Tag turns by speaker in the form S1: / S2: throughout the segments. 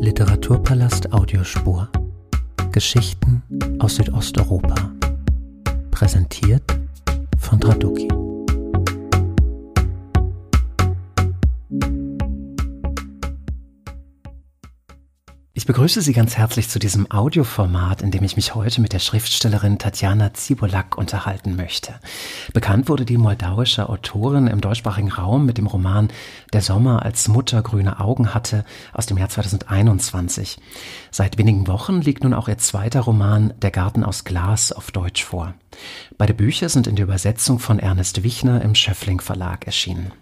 S1: Literaturpalast Audiospur. Geschichten aus Südosteuropa. Präsentiert von TRADUKI. Ich begrüße Sie ganz herzlich zu diesem Audioformat, in dem ich mich heute mit der Schriftstellerin Tatiana Țîbuleac unterhalten möchte. Bekannt wurde die moldauische Autorin im deutschsprachigen Raum mit dem Roman Der Sommer, als Mutter grüne Augen hatte aus dem Jahr 2021. Seit wenigen Wochen liegt nun auch ihr zweiter Roman Der Garten aus Glas auf Deutsch vor. Beide Bücher sind in der Übersetzung von Ernest Wichner im Schöffling Verlag erschienen.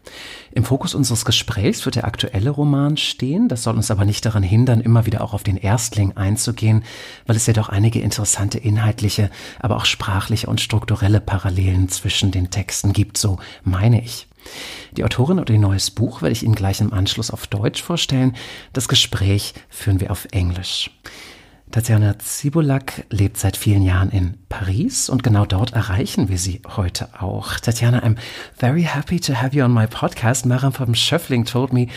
S1: Im Fokus unseres Gesprächs wird der aktuelle Roman stehen, das soll uns aber nicht daran hindern, immer wieder auch auf den Erstling einzugehen, weil es ja doch einige interessante inhaltliche, aber auch sprachliche und strukturelle Parallelen zwischen den Texten gibt, so meine ich. Die Autorin und ihr neues Buch werde ich Ihnen gleich im Anschluss auf Deutsch vorstellen. Das Gespräch führen wir auf Englisch. Tatiana Țîbuleac lebt seit vielen Jahren in Paris und genau dort erreichen wir sie heute auch. Tatiana, I'm very happy to have you on my podcast. Mara from Schöffling told me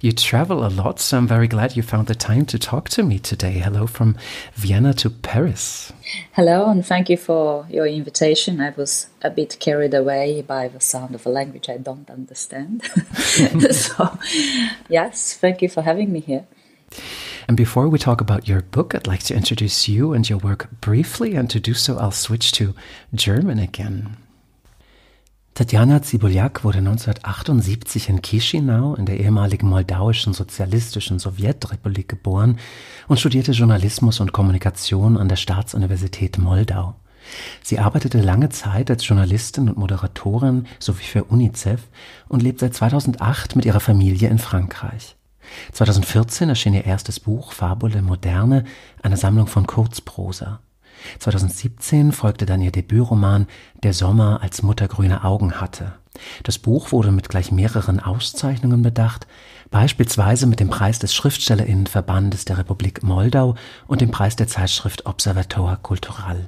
S1: you travel a lot, so I'm very glad you found the time to talk to me today. Hello from Vienna to Paris.
S2: Hello, and thank you for your invitation. I was a bit carried away by the sound of a language I don't understand. So, yes, thank you for having me here.
S1: And before we talk about your book, I'd like to introduce you and your work briefly, and to do so I'll switch to German again. Tatiana Țîbuleac wurde 1978 in Chișinău in der ehemaligen Moldauischen Sozialistischen Sowjetrepublik geboren und studierte Journalismus und Kommunikation an der Staatsuniversität Moldau. Sie arbeitete lange Zeit als Journalistin und Moderatorin sowie für UNICEF und lebt seit 2008 mit ihrer Familie in Frankreich. 2014 erschien ihr erstes Buch Fabule Moderne, eine Sammlung von Kurzprosa. 2017 folgte dann ihr Debütroman Der Sommer, als Mutter grüne Augen hatte. Das Buch wurde mit gleich mehreren Auszeichnungen bedacht, beispielsweise mit dem Preis des Schriftstellerinnenverbandes der Republik Moldau und dem Preis der Zeitschrift Observatoire Cultural.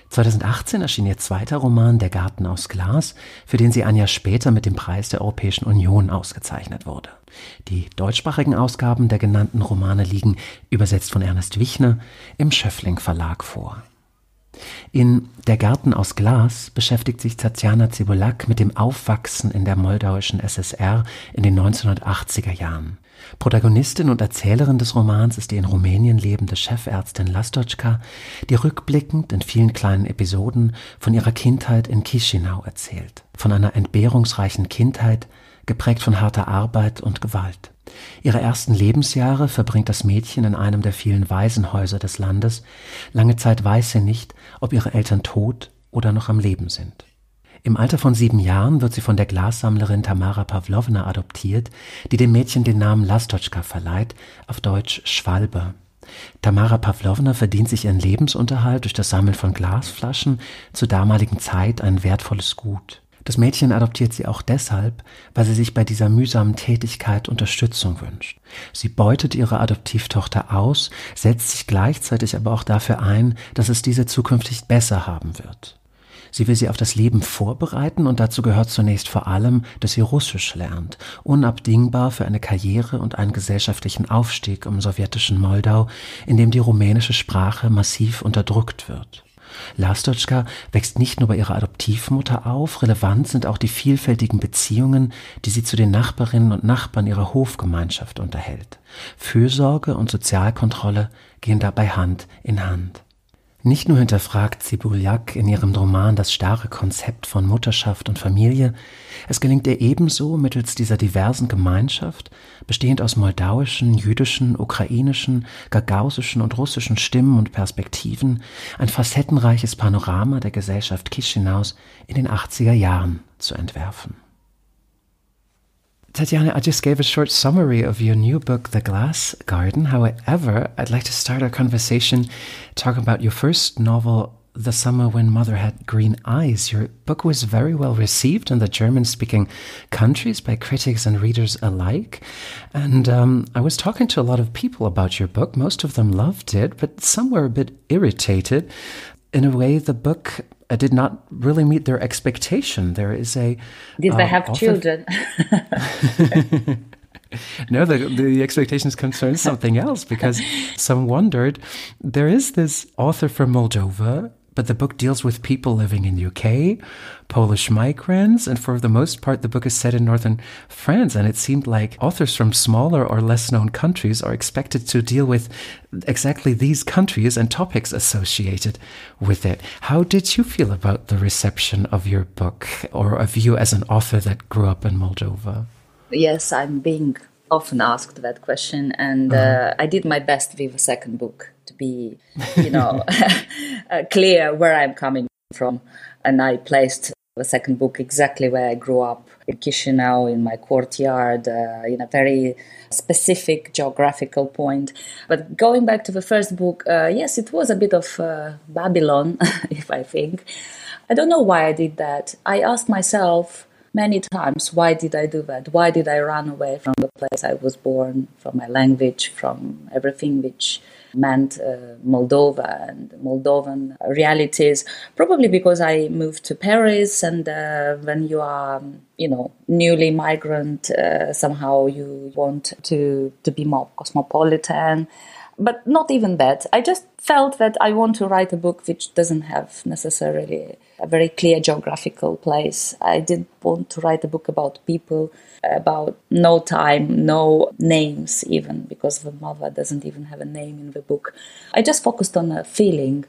S1: 2018 erschien ihr zweiter Roman Der Garten aus Glas, für den sie ein Jahr später mit dem Preis der Europäischen Union ausgezeichnet wurde. Die deutschsprachigen Ausgaben der genannten Romane liegen, übersetzt von Ernest Wichner, im Schöffling Verlag vor. In Der Garten aus Glas beschäftigt sich Tatiana Țîbuleac mit dem Aufwachsen in der moldauischen SSR in den 1980er Jahren. Protagonistin und Erzählerin des Romans ist die in Rumänien lebende Chefärztin Lasztoczka, die rückblickend in vielen kleinen Episoden von ihrer Kindheit in Chișinău erzählt. Von einer entbehrungsreichen Kindheit, geprägt von harter Arbeit und Gewalt. Ihre ersten Lebensjahre verbringt das Mädchen in einem der vielen Waisenhäuser des Landes. Lange Zeit weiß sie nicht, ob ihre Eltern tot oder noch am Leben sind. Im Alter von 7 Jahren wird sie von der Glassammlerin Tamara Pawlowna adoptiert, die dem Mädchen den Namen Lasztoczka verleiht, auf Deutsch Schwalbe. Tamara Pawlowna verdient sich ihren Lebensunterhalt durch das Sammeln von Glasflaschen, zur damaligen Zeit ein wertvolles Gut. Das Mädchen adoptiert sie auch deshalb, weil sie sich bei dieser mühsamen Tätigkeit Unterstützung wünscht. Sie beutet ihre Adoptivtochter aus, setzt sich gleichzeitig aber auch dafür ein, dass es diese zukünftig besser haben wird. Sie will sie auf das Leben vorbereiten und dazu gehört zunächst vor allem, dass sie Russisch lernt, unabdingbar für eine Karriere und einen gesellschaftlichen Aufstieg im sowjetischen Moldau, in dem die rumänische Sprache massiv unterdrückt wird. Lasztoczka wächst nicht nur bei ihrer Adoptivmutter auf, relevant sind auch die vielfältigen Beziehungen, die sie zu den Nachbarinnen und Nachbarn ihrer Hofgemeinschaft unterhält. Fürsorge und Sozialkontrolle gehen dabei Hand in Hand. Nicht nur hinterfragt Țîbuleac in ihrem Roman das starre Konzept von Mutterschaft und Familie, es gelingt ihr ebenso mittels dieser diversen Gemeinschaft, bestehend aus moldauischen, jüdischen, ukrainischen, gagausischen und russischen Stimmen und Perspektiven, ein facettenreiches Panorama der Gesellschaft Chișinăus in den 80er Jahren zu entwerfen. Tatiana, I just gave a short summary of your new book, The Glass Garden. However, I'd like to start our conversation talking about your first novel, The Summer When Mother Had Green Eyes. Your book was very well received in the German-speaking countries by critics and readers alike. And I was talking to a lot of people about your book. Most of them loved it, but some were a bit irritated. In a way, the book did not really meet their expectation. There is a...
S2: Did they have children?
S1: No, the expectations concern something else, because some wondered, there is this author from Moldova, but the book deals with people living in UK, Polish migrants, and for the most part, the book is set in northern France. And it seemed like authors from smaller or less known countries are expected to deal with exactly these countries and topics associated with it. How did you feel about the reception of your book, or of you as an author that grew up in Moldova?
S2: Yes, I'm being often asked that question, and I did my best with the second book to be, clear where I'm coming from. And I placed the second book exactly where I grew up, in Chisinau, in my courtyard, in a very specific geographical point. But going back to the first book, yes, it was a bit of Babylon, if I think. I don't know why I did that. I asked myself many times, why did I do that? Why did I run away from the place I was born, from my language, from everything which meant Moldova and Moldovan realities? Probably because I moved to Paris, and when you are, newly migrant, somehow you want to be more cosmopolitan. But not even that. I just felt that I want to write a book which doesn't have necessarily a very clear geographical place. I did want to write a book about people, about no time, no names even, because the mother doesn't even have a name in the book. I just focused on a feeling.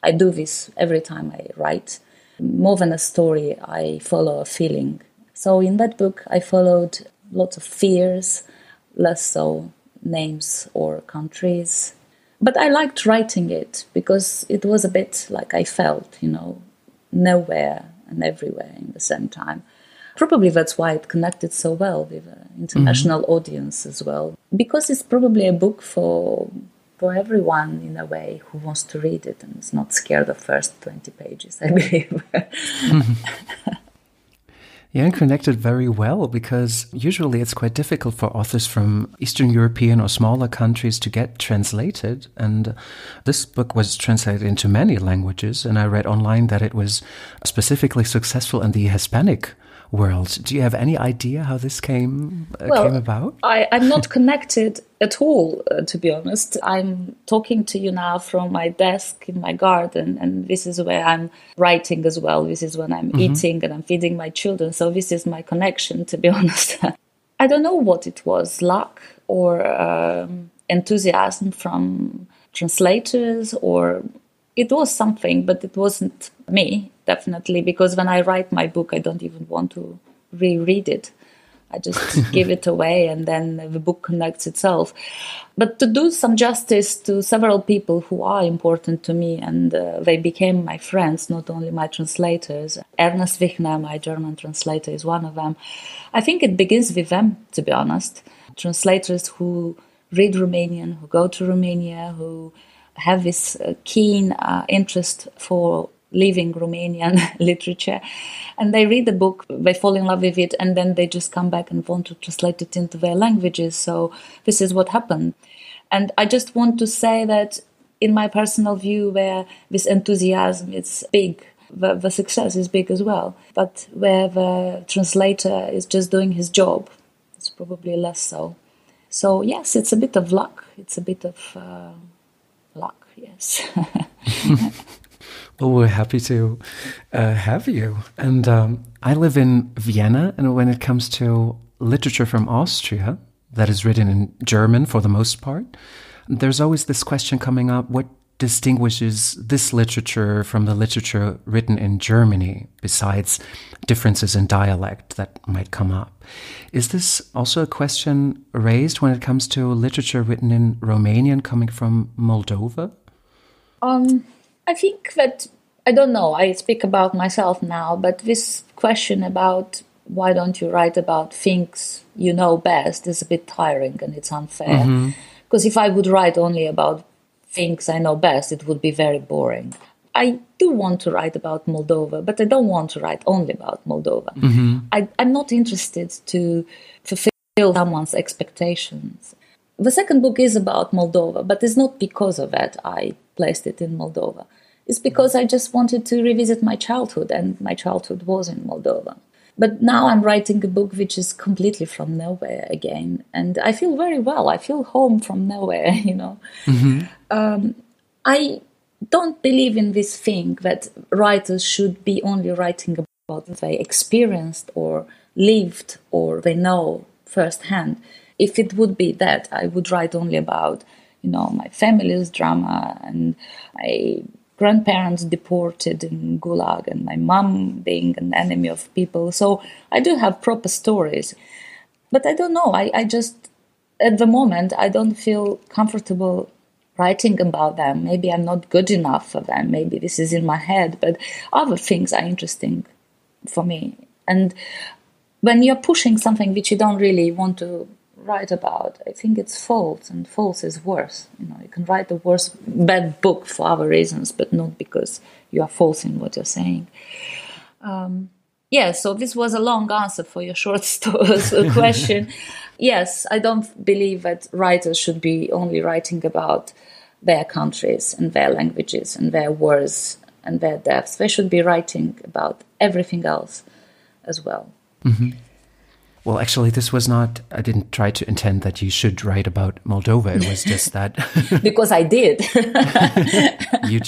S2: I do this every time I write. More than a story, I follow a feeling. So in that book, I followed lots of fears, less so names or countries. But I liked writing it because it was a bit like I felt, nowhere and everywhere in the same time. Probably that's why it connected so well with an international audience as well. Because it's probably a book for everyone, in a way, who wants to read it and is not scared of first 20 pages, I believe.
S1: Yeah, and connected very well, because usually it's quite difficult for authors from Eastern European or smaller countries to get translated. And this book was translated into many languages, and I read online that it was specifically successful in the Hispanic world. Do you have any idea how this came about?
S2: I'm not connected at all, to be honest. I'm talking to you now from my desk in my garden, and this is where I'm writing as well. This is when I'm eating and I'm feeding my children. So this is my connection, to be honest. I don't know what it was, luck or enthusiasm from translators, or it was something, but it wasn't me, definitely, because when I write my book, I don't even want to reread it. I just give it away, and then the book connects itself. But to do some justice to several people who are important to me, and they became my friends, not only my translators. Ernest Wichner, my German translator, is one of them. I think it begins with them, to be honest. Translators who read Romanian, who go to Romania, who have this keen interest for living Romanian literature, and they read the book, they fall in love with it, and then they just come back and want to translate it into their languages. So this is what happened. And I just want to say that in my personal view, where this enthusiasm is big, the success is big as well, but where the translator is just doing his job, it's probably less so. So yes, it's a bit of luck. It's a bit of luck, yes.
S1: Well, we're happy to have you. And I live in Vienna, and when it comes to literature from Austria that is written in German for the most part, there's always this question coming up, what distinguishes this literature from the literature written in Germany, besides differences in dialect that might come up? Is this also a question raised when it comes to literature written in Romanian coming from Moldova?
S2: I think that, I don't know, I speak about myself now, but this question about why don't you write about things you know best is a bit tiring, and it's unfair. Because if I would write only about things I know best, it would be very boring. I do want to write about Moldova, but I don't want to write only about Moldova. I'm not interested to fulfill someone's expectations. The second book is about Moldova, but it's not because of that I placed it in Moldova. It's because I just wanted to revisit my childhood, and my childhood was in Moldova. But now I'm writing a book which is completely from nowhere again. And I feel very well. I feel home from nowhere, you know. I don't believe in this thing that writers should be only writing about what they experienced or lived or they know firsthand. If it would be that, I would write only about, you know, my family's drama and my grandparents deported in Gulag and my mom being an enemy of people. So I do have proper stories. But I don't know, I just, at the moment, I don't feel comfortable writing about them. Maybe I'm not good enough for them. Maybe this is in my head, but other things are interesting for me. And when you're pushing something which you don't really want to write about, I think it's false, and false is worse. You know, you can write a bad book for other reasons, but not because you are false in what you're saying. So this was a long answer for your short question. Yes, I don't believe that writers should be only writing about their countries and their languages and their wars and their deaths. They should be writing about everything else as well.
S1: Mm-hmm. Well, actually, this was not, I didn't try to intend that you should write about Moldova. It was just that.
S2: Because I did.
S1: You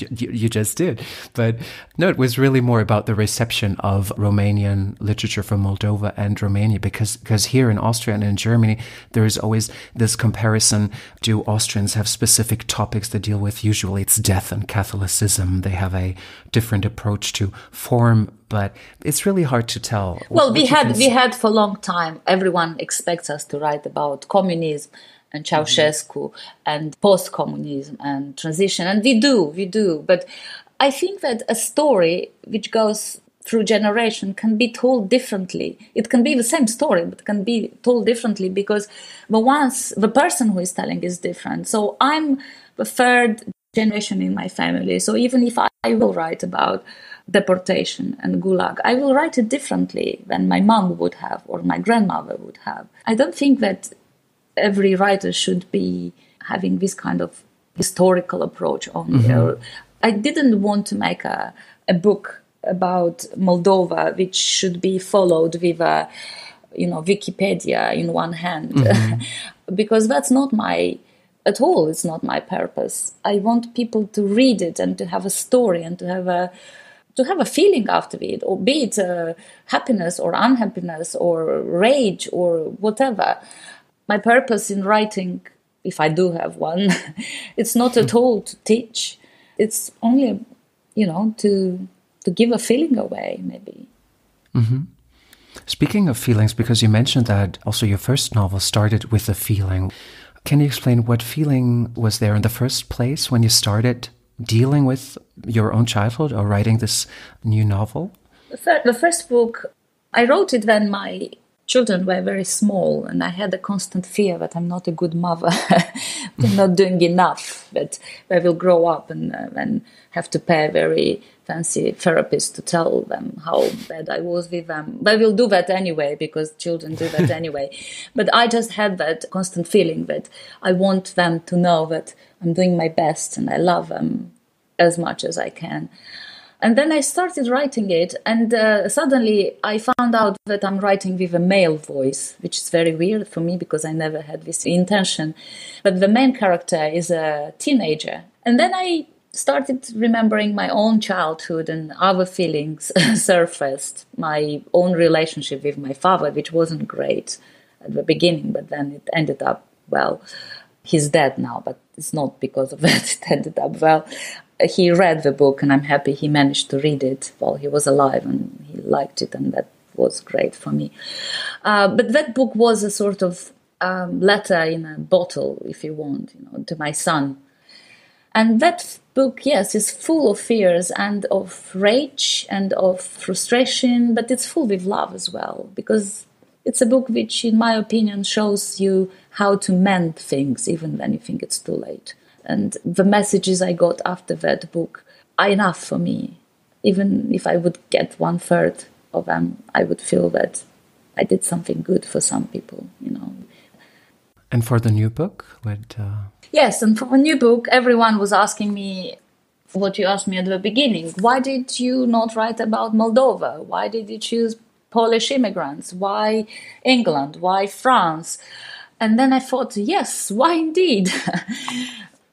S1: just did. But no, it was really more about the reception of Romanian literature from Moldova and Romania, because here in Austria and in Germany, there is always this comparison. Do Austrians have specific topics they deal with? Usually it's death and Catholicism. They have a different approach to form, but it's really hard to tell.
S2: Well, we had for a long time, everyone expects us to write about communism and Ceausescu and post-communism and transition, and we do. But I think that a story which goes through generation can be told differently. It can be the same story, but can be told differently because the person who is telling is different. So I'm the third generation in my family. So even if I will write about deportation and Gulag, I will write it differently than my mom would have or my grandmother would have. I don't think that every writer should be having this kind of historical approach only. I didn't want to make a book about Moldova which should be followed with a, Wikipedia in one hand, because that's not it's not my purpose. I want people to read it and to have a story and to have a feeling after it, or be it happiness or unhappiness or rage or whatever. My purpose in writing, if I do have one, it's not at all to teach. It's only, to give a feeling away, maybe.
S1: Mm-hmm. Speaking of feelings, because you mentioned that also your first novel started with a feeling. Can you explain what feeling was there in the first place when you started dealing with your own childhood or writing this new novel?
S2: The first book, I wrote it when my children were very small, and I had a constant fear that I'm not a good mother, I'm not doing enough, that they will grow up and have to pay a very fancy therapist to tell them how bad I was with them. They will do that anyway, because children do that anyway. But I just had that constant feeling that I want them to know that I'm doing my best and I love them as much as I can. And then I started writing it, and suddenly I found out that I'm writing with a male voice, which is very weird for me because I never had this intention. But the main character is a teenager. And then I started remembering my own childhood, and other feelings surfaced. My own relationship with my father, which wasn't great at the beginning, but then it ended up well. He's dead now, but it's not because of that it ended up well. He read the book, and I'm happy he managed to read it while he was alive, and he liked it, and that was great for me. But that book was a sort of letter in a bottle, if you want, to my son. And that book, yes, is full of fears and of rage and of frustration, but it's full with love as well, because it's a book which, in my opinion, shows you how to mend things even when you think it's too late. And the messages I got after that book are enough for me. Even if I would get 1/3 of them, I would feel that I did something good for some people,
S1: And for the new book?
S2: Yes, and for a new book, everyone was asking me what you asked me at the beginning. Why did you not write about Moldova? Why did you choose Polish immigrants? Why England? Why France? And then I thought, yes, why indeed?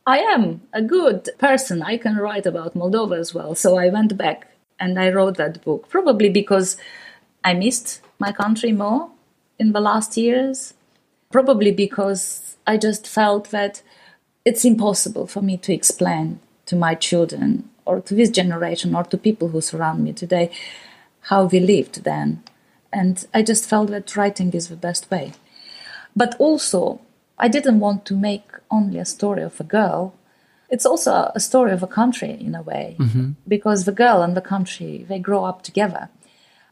S2: I am a good person. I can write about Moldova as well. So I went back and I wrote that book, probably because I missed my country more in the last years. Probably because I just felt that it's impossible for me to explain to my children or to this generation or to people who surround me today how we lived then. And I just felt that writing is the best way. But also, I didn't want to make only a story of a girl. It's also a story of a country in a way, because the girl and the country, they grow up together.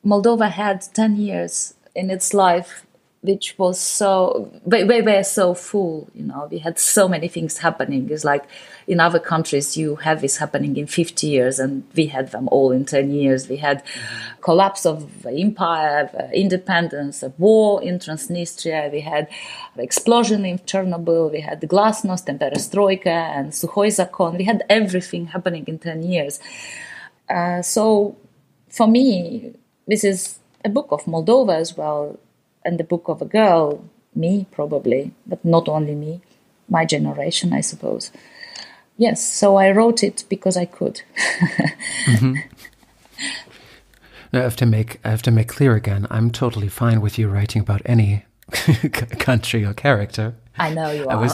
S2: Moldova had 10 years in its life which was so, we were so full, we had so many things happening. It's like in other countries, you have this happening in 50 years, and we had them all in 10 years. We had collapse of the empire, independence, a war in Transnistria. We had the explosion in Chernobyl. We had the Glasnost and Perestroika and Sukhoi Zakon. We had everything happening in 10 years. So for me, this is a book of Moldova as well, and the book of a girl, me probably, but not only me, my generation, I suppose. Yes, so I wrote it because I could.
S1: Now, I have to make clear again, I'm totally fine with you writing about any country or character.
S2: I know you are.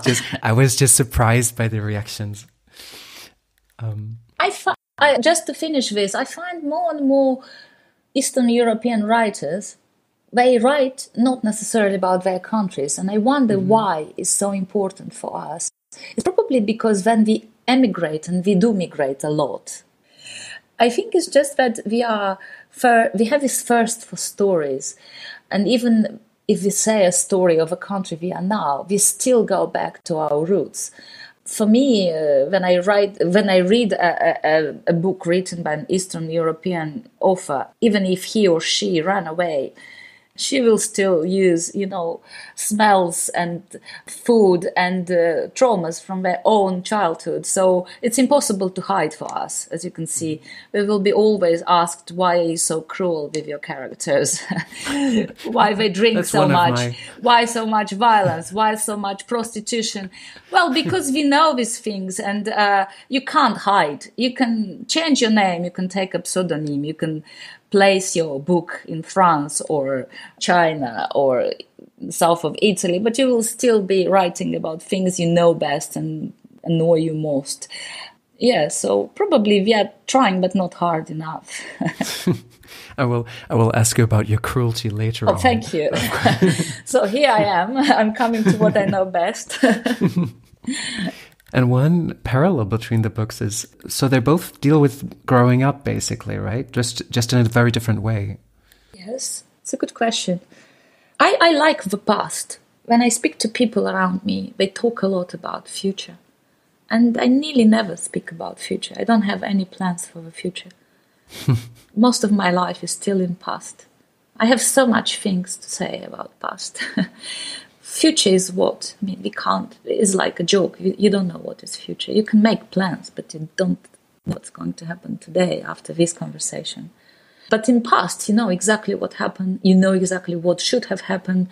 S1: I was just surprised by the reactions.
S2: Just to finish this, I find more and more Eastern European writers, they write not necessarily about their countries, and I wonder why it's so important for us. It's probably because when we emigrate, and we do migrate a lot, I think it's just that we have this thirst for stories, and even if we say a story of a country we are now, we still go back to our roots. For me, when I read a book written by an Eastern European author, even if he or she ran away, she will still use, smells and food and traumas from their own childhood. So it's impossible to hide for us, as you can see. We will be always asked, why are you so cruel with your characters? Why they drink so much? Why so much violence? Why so much prostitution? Well, because we know these things, and you can't hide. You can change your name, you can take a pseudonym, you can place your book in France or China or south of Italy, but you will still be writing about things you know best and annoy you most. Yeah, so probably we are trying, but not hard enough.
S1: I will ask you about your cruelty later on.
S2: Oh, thank you. So here I am. I'm coming to what I know best.
S1: And one parallel between the books is, so they both deal with growing up, basically, right? Just in a very different way.
S2: Yes, it's a good question. I like the past. When I speak to people around me, they talk a lot about future. And I nearly never speak about future. I don't have any plans for the future. Most of my life is still in past. I have so much things to say about past. Future is what? I mean, we can't. It's like a joke. You don't know what is future. You can make plans, but you don't know what's going to happen today after this conversation. But in past, you know exactly what happened. You know exactly what should have happened.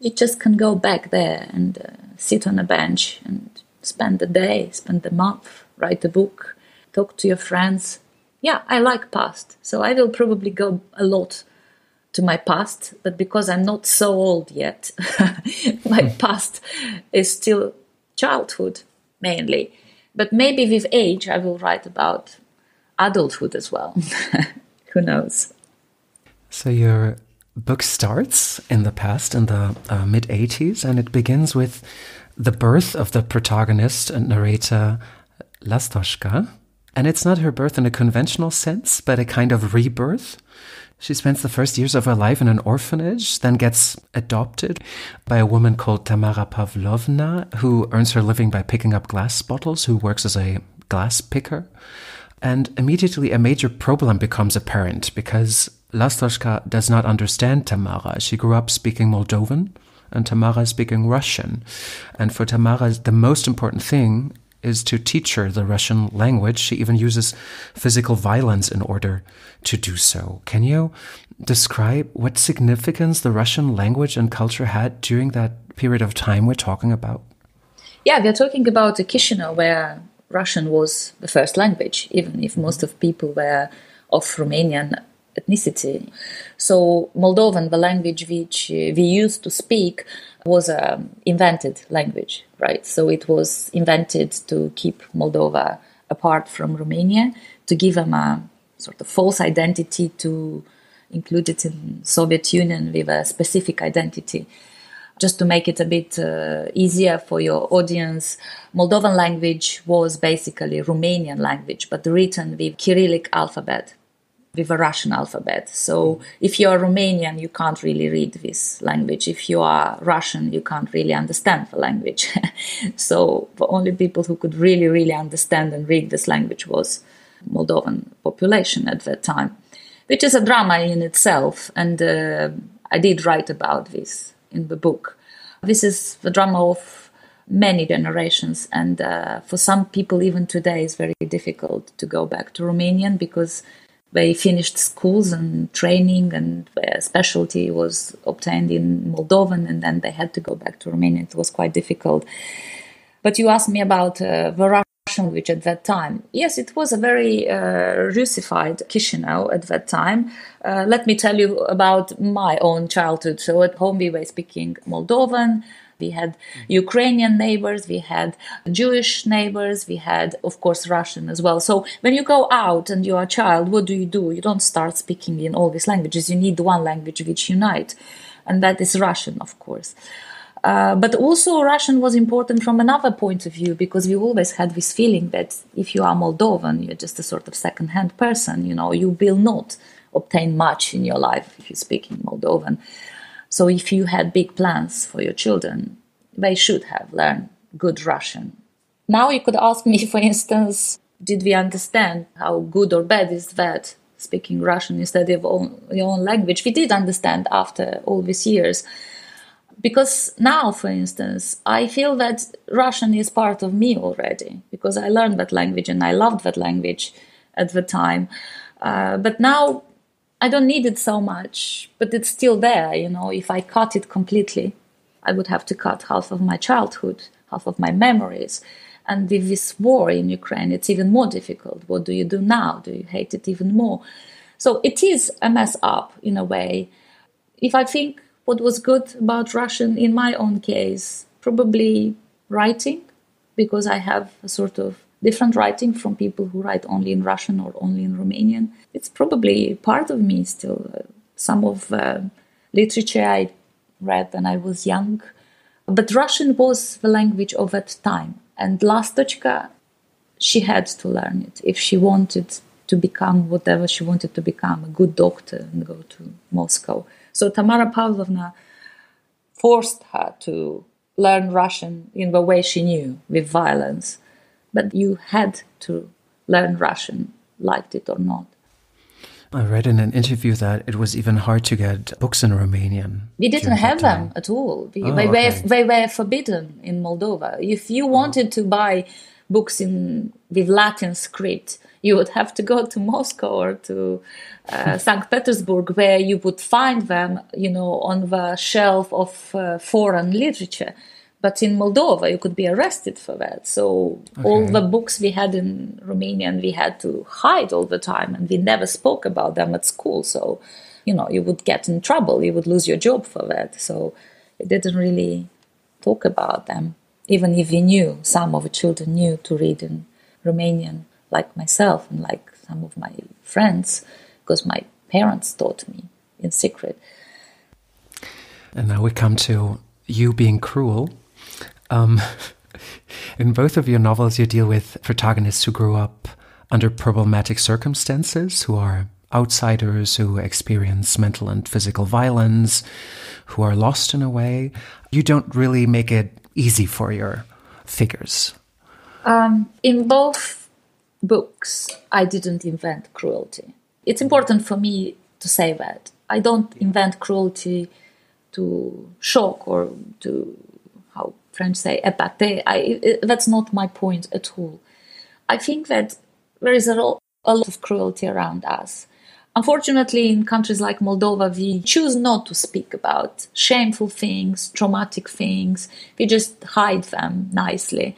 S2: You just can go back there and sit on a bench and spend the day, spend the month, write a book, talk to your friends. Yeah, I like past. So I will probably go a lot to my past, but because I'm not so old yet, my past is still childhood mainly. But maybe with age, I will write about adulthood as well. Who knows?
S1: So your book starts in the past, in the mid-80s, and it begins with the birth of the protagonist and narrator Lastoshka. And it's not her birth in a conventional sense, but a kind of rebirth. She spends the first years of her life in an orphanage, then gets adopted by a woman called Tamara Pavlovna, who earns her living by picking up glass bottles, who works as a glass picker. And immediately a major problem becomes apparent because Lastoshka does not understand Tamara. She grew up speaking Moldovan and Tamara speaking Russian. And for Tamara, the most important thing is to teach her the Russian language. She even uses physical violence in order to do so. Can you describe what significance the Russian language and culture had during that period of time we're talking about?
S2: Yeah, we're talking about Chisinau, where Russian was the first language, even if most of people were of Romanian ethnicity. So Moldovan, the language which we used to speak, was an invented language, right? So it was invented to keep Moldova apart from Romania, to give them a sort of false identity, to include it in Soviet Union with a specific identity. Just to make it a bit easier for your audience, Moldovan language was basically Romanian language, but written with Cyrillic alphabet, with a Russian alphabet. So if you are Romanian, you can't really read this language. If you are Russian, you can't really understand the language. So the only people who could really, really understand and read this language was Moldovan population at that time, which is a drama in itself. And I did write about this in the book. This is the drama of many generations, and for some people even today it's very difficult to go back to Romanian because they finished schools and training and their specialty was obtained in Moldovan, and then they had to go back to Romanian. It was quite difficult. But you asked me about the Russian language at that time. Yes, it was a very Russified Chisinau at that time. Let me tell you about my own childhood. So at home we were speaking Moldovan. We had Ukrainian neighbors, we had Jewish neighbors, we had, of course, Russian as well. So when you go out and you're a child, what do? You don't start speaking in all these languages. You need one language which unites, and that is Russian, of course. But also Russian was important from another point of view, because we always had this feeling that if you are Moldovan, you're just a sort of second-hand person. You know, you will not obtain much in your life if you speak in Moldovan. So if you had big plans for your children, they should have learned good Russian. Now you could ask me, for instance, did we understand how good or bad is that, speaking Russian instead of your own language? We did understand after all these years. Because now, for instance, I feel that Russian is part of me already, because I learned that language and I loved that language at the time. But now I don't need it so much, but it's still there. You know, if I cut it completely, I would have to cut half of my childhood, half of my memories. And with this war in Ukraine, it's even more difficult. What do you do now? Do you hate it even more? So it is a mess up in a way. If I think what was good about Russian in my own case, probably writing, because I have a sort of different writing from people who write only in Russian or only in Romanian. It's probably part of me still. Some of literature I read when I was young. But Russian was the language of that time. And Lastochka, she had to learn it if she wanted to become whatever she wanted to become, a good doctor and go to Moscow. So Tamara Pavlovna forced her to learn Russian in the way she knew, with violence. But you had to learn Russian, liked it or not.
S1: I read in an interview that it was even hard to get books in Romanian.
S2: We didn't have them at all. They were forbidden in Moldova. If you wanted to buy books with Latin script, you would have to go to Moscow or to St. Petersburg, where you would find them, you know, on the shelf of foreign literature. But in Moldova, you could be arrested for that. So all the books we had in Romanian, we had to hide all the time, and we never spoke about them at school. So, you know, you would get in trouble. You would lose your job for that. So we didn't really talk about them, even if we knew, some of the children knew to read in Romanian, like myself and like some of my friends, because my parents taught me in secret.
S1: And now we come to you being cruel. In both of your novels, you deal with protagonists who grew up under problematic circumstances, who are outsiders, who experience mental and physical violence, who are lost in a way. You don't really make it easy for your figures.
S2: In both books, I didn't invent cruelty. It's important for me to say that. I don't invent cruelty to shock or to French say, épaté. That's not my point at all. I think that there is a lot of cruelty around us. Unfortunately, in countries like Moldova, we choose not to speak about shameful things, traumatic things. We just hide them nicely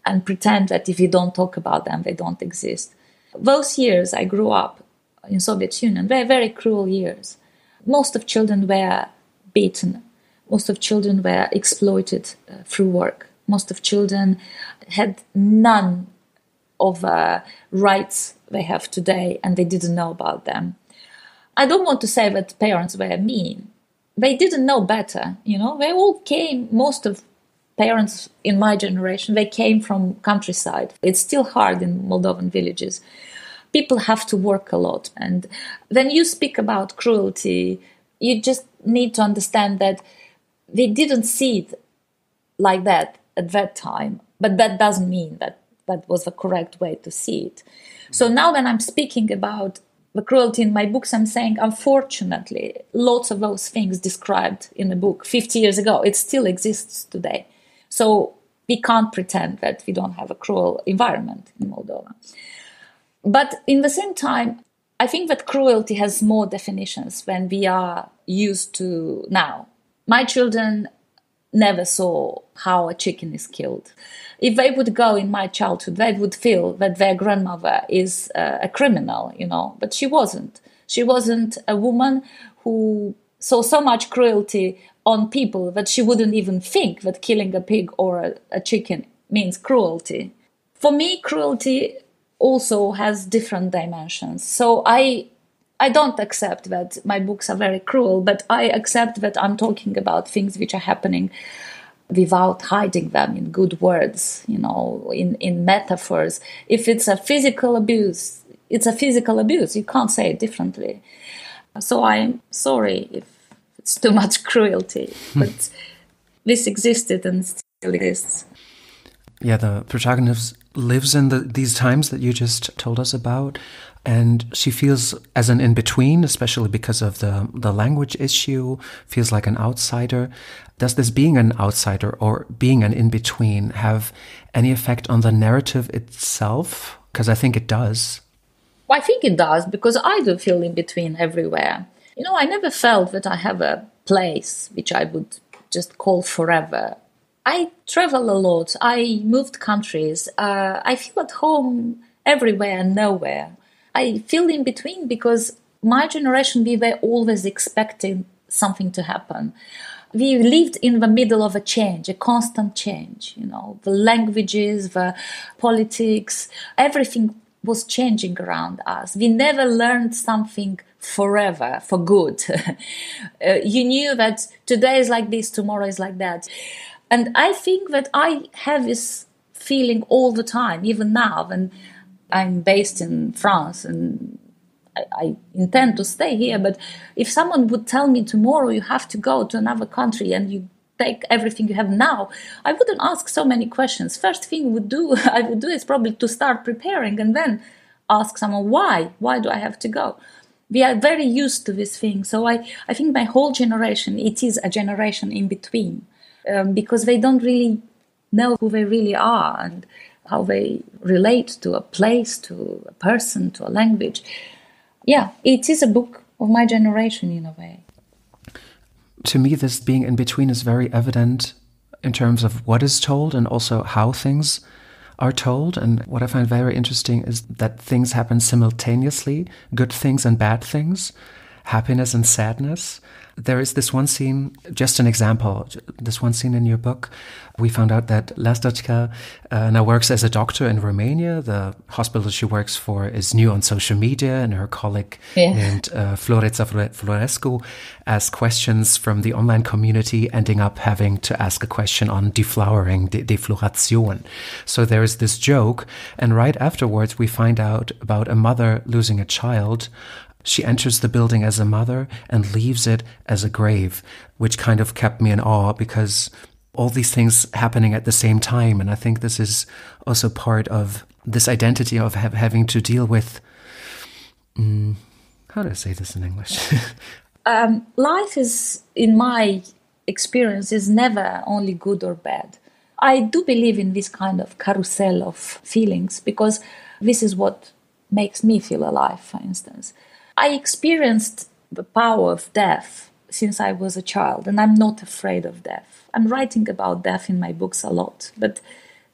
S2: and pretend that if we don't talk about them, they don't exist. Those years I grew up in Soviet Union, very, very cruel years. Most of children were beaten. Most of children were exploited through work. Most of children had none of rights they have today, and they didn't know about them. I don't want to say that parents were mean. They didn't know better, They all came, most of parents in my generation, they came from countryside. It's still hard in Moldovan villages. People have to work a lot. And when you speak about cruelty, you just need to understand that they didn't see it like that at that time. But that doesn't mean that that was the correct way to see it. So now when I'm speaking about the cruelty in my books, I'm saying, unfortunately, lots of those things described in the book 50 years ago, it still exists today. So we can't pretend that we don't have a cruel environment in Moldova. But in the same time, I think that cruelty has more definitions than we are used to now. My children never saw how a chicken is killed. If they would go in my childhood, they would feel that their grandmother is a criminal, but she wasn't. She wasn't a woman who saw so much cruelty on people that she wouldn't even think that killing a pig or a chicken means cruelty. For me, cruelty also has different dimensions. So I don't accept that my books are very cruel, but I accept that I'm talking about things which are happening without hiding them in good words, in metaphors. If it's a physical abuse, it's a physical abuse. You can't say it differently. So I'm sorry if it's too much cruelty, but this existed and still exists.
S1: Yeah, the protagonist lives in these times that you just told us about, and she feels as an in-between, especially because of the language issue, feels like an outsider. Does this being an outsider or being an in-between have any effect on the narrative itself? Because I think it does.
S2: Well, I think it does, because I do feel in-between everywhere. I never felt that I have a place which I would just call forever. I travel a lot. I moved countries. I feel at home everywhere and nowhere. I feel in between because my generation, we were always expecting something to happen. We lived in the middle of a change, a constant change. The languages, the politics, everything was changing around us. We never learned something forever, for good. You knew that today is like this, tomorrow is like that. And I think that I have this feeling all the time, even now, when I'm based in France and I intend to stay here. But if someone would tell me tomorrow you have to go to another country and you take everything you have now, I wouldn't ask so many questions. First thing I would do is probably to start preparing and then ask someone, why? Why do I have to go? We are very used to this thing. So I think my whole generation, it is a generation in between. Because they don't really know who they really are and how they relate to a place, to a person, to a language. Yeah, it is a book of my generation in a way.
S1: To me, this being in between is very evident in terms of what is told and also how things are told. And what I find very interesting is that things happen simultaneously, good things and bad things, happiness and sadness. There is this one scene, just an example, this one scene in your book. We found out that Lasztochka now works as a doctor in Romania. The hospital she works for is new on social media, and her colleague named Floreța Florescu asks questions from the online community, ending up having to ask a question on deflowering, defloration. So there is this joke, and right afterwards we find out about a mother losing a child. She enters the building as a mother and leaves it as a grave, which kind of kept me in awe because all these things happening at the same time. And I think this is also part of this identity of having to deal with, how do I say this in English?
S2: Life is, in my experience, is never only good or bad. I do believe in this kind of carousel of feelings because this is what makes me feel alive, for instance. I experienced the power of death since I was a child, and I'm not afraid of death. I'm writing about death in my books a lot, but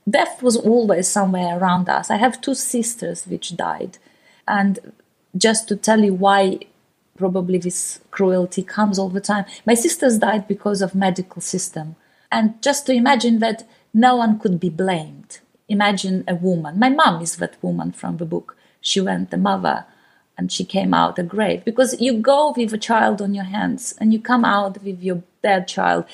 S2: death was always somewhere around us. I have 2 sisters which died, and just to tell you why probably this cruelty comes all the time. My sisters died because of medical system. And just to imagine that no one could be blamed. Imagine a woman. My mom is that woman from the book. She went the mother and she came out a grave. Because you go with a child on your hands and you come out with your dead child.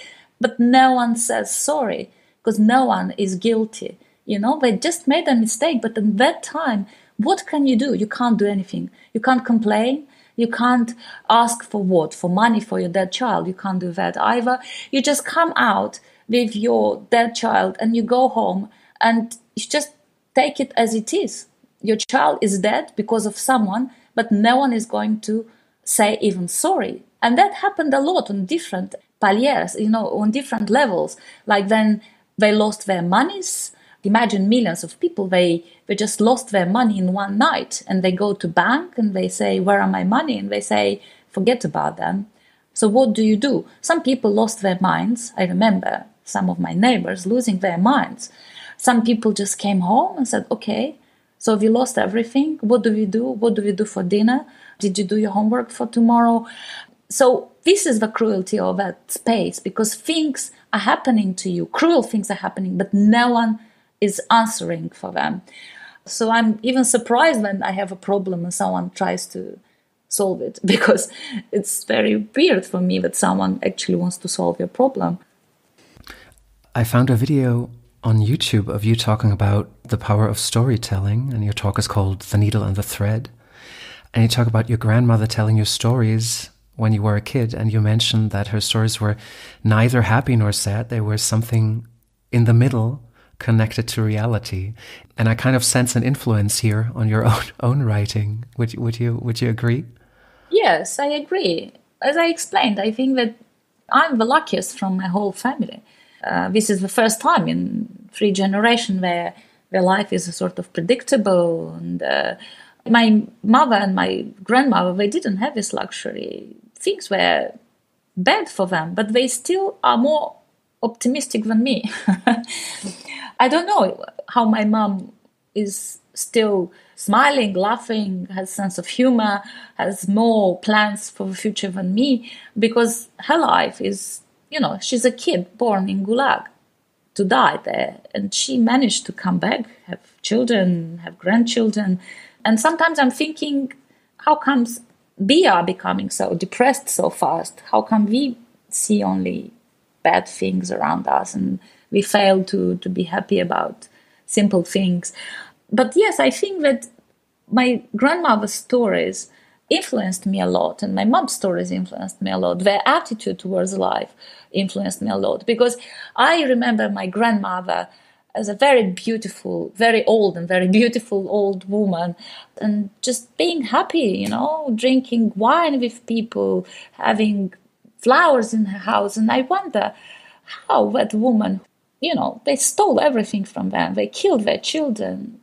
S2: But no one says sorry because no one is guilty. You know, they just made a mistake. But in that time, what can you do? You can't do anything. You can't complain. You can't ask for what? For money for your dead child. You can't do that either. You just come out with your dead child and you go home and you just take it as it is. Your child is dead because of someone, but no one is going to say even sorry. And that happened a lot on different paliers, you know, on different levels. Like when they lost their monies. Imagine millions of people, they just lost their money in one night and they go to bank and they say, where are my money? And they say, forget about them. So what do? Some people lost their minds. I remember some of my neighbors losing their minds. Some people just came home and said, okay, so we lost everything. What do we do? What do we do for dinner? Did you do your homework for tomorrow? So this is the cruelty of that space because things are happening to you. Cruel things are happening, but no one is answering for them. So I'm even surprised when I have a problem and someone tries to solve it because it's very weird for me that someone actually wants to solve your problem.
S1: I found a video on YouTube of you talking about the power of storytelling, and your talk is called The Needle and the Thread. And you talk about your grandmother telling you stories when you were a kid, and you mentioned that her stories were neither happy nor sad. They were something in the middle, connected to reality. And I kind of sense an influence here on your own writing. Would you agree?
S2: Yes, I agree. As I explained, I think that I'm the luckiest from my whole family. This is the first time in 3 generations where life is sort of predictable. And my mother and my grandmother, they didn't have this luxury. Things were bad for them, but they still are more optimistic than me. I don't know how my mom is still smiling, laughing, has a sense of humor, has more plans for the future than me, because her life is, you know, she's a kid born in Gulag to die there, and she managed to come back, have children, have grandchildren. And sometimes I'm thinking, how comes we are becoming so depressed so fast? How come we see only bad things around us and we fail to be happy about simple things? But yes, I think that my grandmother's stories influenced me a lot, and my mom's stories influenced me a lot. Their attitude towards life influenced me a lot, because I remember my grandmother as a very beautiful, very old and very beautiful old woman, and just being happy, you know, drinking wine with people, having flowers in her house. And I wonder how that woman, you know, they stole everything from them. They killed their children.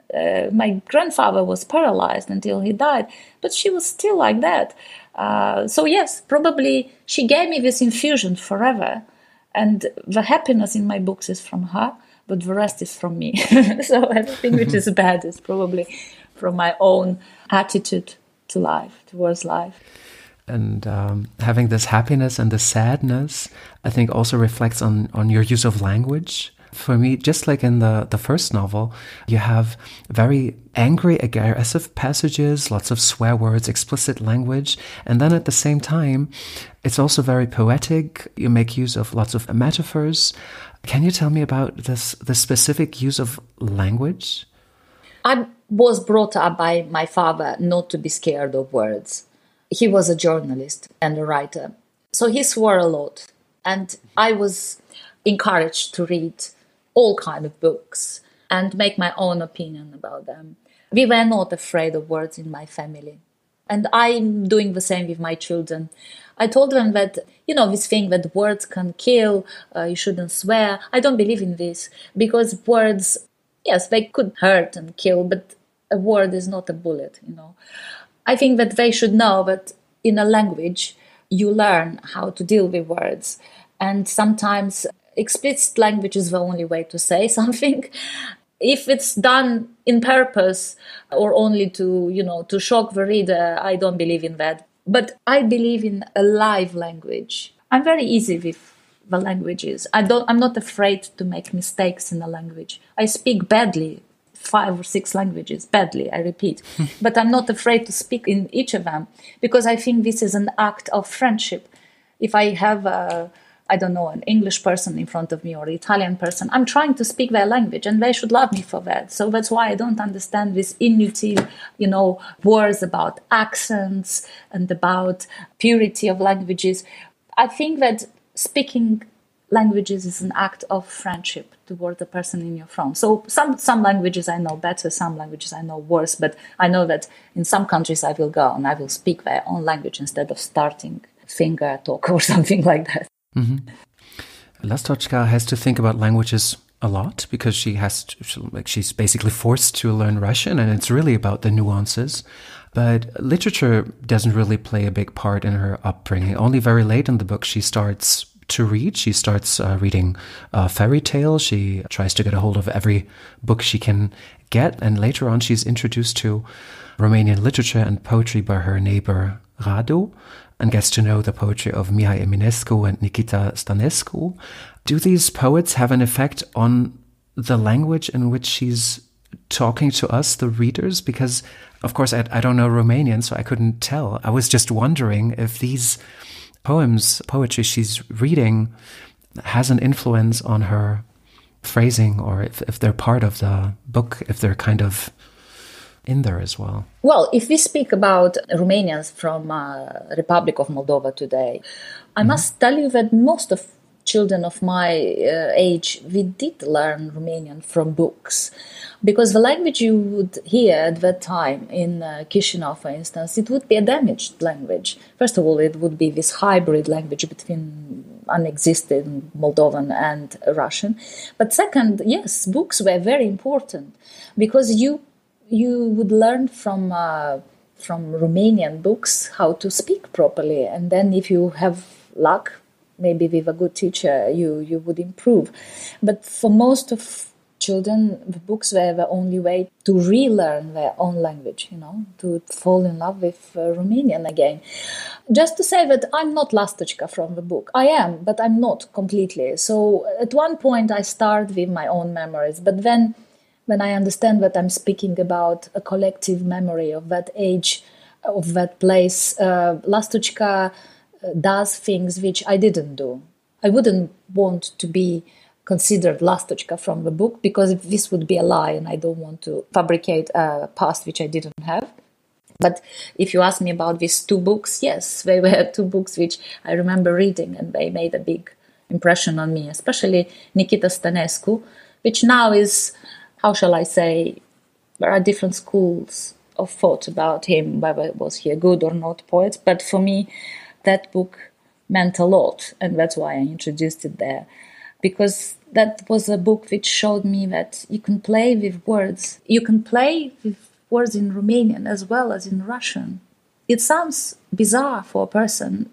S2: My grandfather was paralyzed until he died, but she was still like that. So yes, probably she gave me this infusion forever. And the happiness in my books is from her, but the rest is from me. So everything which is bad is probably from my own attitude to life, towards life.
S1: And having this happiness and the sadness, I think also reflects on your use of language. For me, just like in the first novel, you have very angry, aggressive passages, lots of swear words, explicit language. And then at the same time, it's also very poetic. You make use of lots of metaphors. Can you tell me about the specific use of language?
S2: I was brought up by my father not to be scared of words. He was a journalist and a writer, so he swore a lot. And I was encouraged to read all kinds of books and make my own opinion about them. We were not afraid of words in my family. And I'm doing the same with my children. I told them that, this thing that words can kill, you shouldn't swear. I don't believe in this, because words, yes, they could hurt and kill, but a word is not a bullet, I think that they should know that in a language, you learn how to deal with words. And sometimes explicit language is the only way to say something. If it's done in purpose or only to shock the reader, I don't believe in that. But I believe in a live language. I'm very easy with the languages. I'm not afraid to make mistakes in a language. I speak badly, 5 or 6 languages, badly, I repeat. But I'm not afraid to speak in each of them, because I think this is an act of friendship. If I have an English person in front of me or an Italian person, I'm trying to speak their language, and they should love me for that. So that's why I don't understand this inutile, words about accents and about purity of languages. I think that speaking languages is an act of friendship toward the person in your front. So some languages I know better, some languages I know worse, but I know that in some countries I will go and I will speak their own language instead of starting finger talk or something like that.
S1: Mm-hmm. Lastochka has to think about languages a lot, because she's basically forced to learn Russian, and it's really about the nuances. But literature doesn't really play a big part in her upbringing. Only very late in the book she starts to read. She starts reading fairy tales. She tries to get a hold of every book she can get, and later on she's introduced to Romanian literature and poetry by her neighbor Radu, and gets to know the poetry of Mihai Eminescu and Nikita Stănescu. Do these poets have an effect on the language in which she's talking to us, the readers? Because, of course, I don't know Romanian, so I couldn't tell. I was just wondering if these poetry she's reading has an influence on her phrasing, or if they're part of the book, if they're kind of in there as well.
S2: Well, if we speak about Romanians from Republic of Moldova today, I must tell you that most of children of my age, we did learn Romanian from books, because the language you would hear at that time in Chișinău, for instance, it would be a damaged language. First of all, it would be this hybrid language between unexisting Moldovan and Russian. But second, yes, books were very important, because you would learn from Romanian books how to speak properly, and then if you have luck, maybe with a good teacher, you would improve. But for most of children, the books were the only way to relearn their own language, to fall in love with Romanian again. Just to say that I'm not Lastochka from the book. I am, but I'm not completely. So at one point I start with my own memories, but then when I understand that I'm speaking about a collective memory of that age, of that place, Lastochka does things which I didn't do. I wouldn't want to be considered Lastochka from the book, because this would be a lie, and I don't want to fabricate a past which I didn't have. But if you ask me about these 2 books, yes, they were 2 books which I remember reading, and they made a big impression on me, especially Nikita Stănescu, which now is, how shall I say, there are different schools of thought about him, whether was he a good or not poet, but for me, that book meant a lot, and that's why I introduced it there. Because that was a book which showed me that you can play with words. You can play with words in Romanian as well as in Russian. It sounds bizarre for a person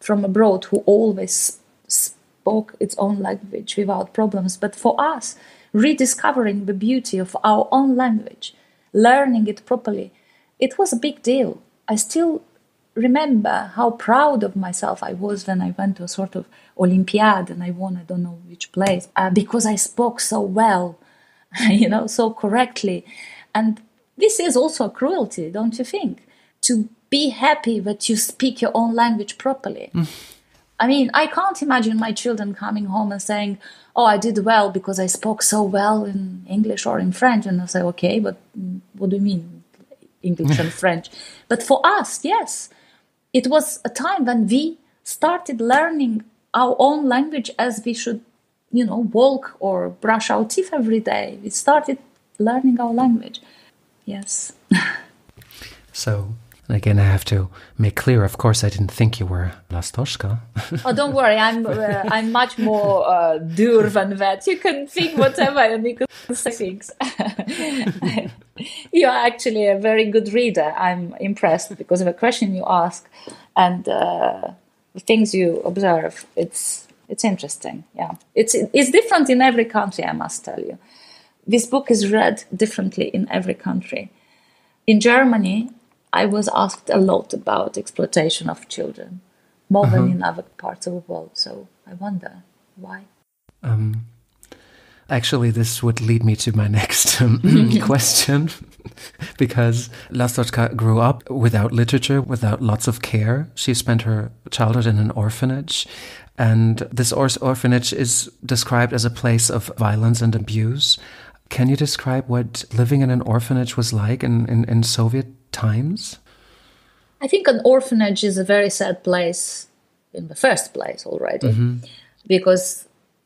S2: from abroad who always spoke its own language without problems. But for us, rediscovering the beauty of our own language, learning it properly, it was a big deal. I still remember how proud of myself I was when I went to a sort of Olympiad and I won, I don't know which place, because I spoke so well, so correctly. And this is also a cruelty, don't you think? To be happy that you speak your own language properly. I mean, I can't imagine my children coming home and saying, oh, I did well because I spoke so well in English or in French. And I say, okay, but what do you mean, English and French? But for us, yes, it was a time when we started learning our own language as we should, walk or brush our teeth every day. We started learning our language. Yes.
S1: So And again, I have to make clear, of course, I didn't think you were Lastoshka.
S2: Oh, don't worry. I'm much more dur than that. You can think whatever and you can say things. You are actually a very good reader. I'm impressed because of the question you ask and the things you observe. It's interesting. Yeah, it's different in every country, I must tell you. This book is read differently in every country. In Germany, I was asked a lot about exploitation of children, more than in other parts of the world. So I wonder why.
S1: Actually, this would lead me to my next question, because Lastochka grew up without literature, without lots of care. She spent her childhood in an orphanage, and this orphanage is described as a place of violence and abuse. Can you describe what living in an orphanage was like in Soviet times?
S2: I think an orphanage is a very sad place in the first place already, because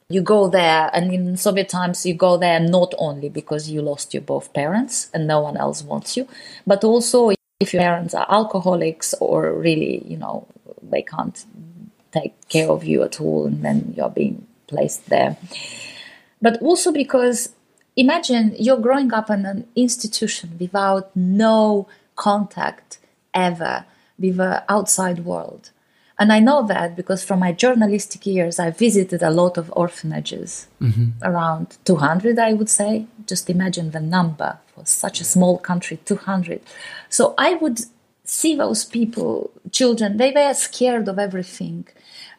S2: you go there, and in Soviet times you go there not only because you lost your both parents and no one else wants you, but also if your parents are alcoholics or really, they can't take care of you at all, and then you're being placed there. But also because imagine you're growing up in an institution without no contact ever with the outside world. And I know that because from my journalistic years, I visited a lot of orphanages, around 200, I would say. Just imagine the number for such a small country, 200. So I would see those people, children, they were scared of everything.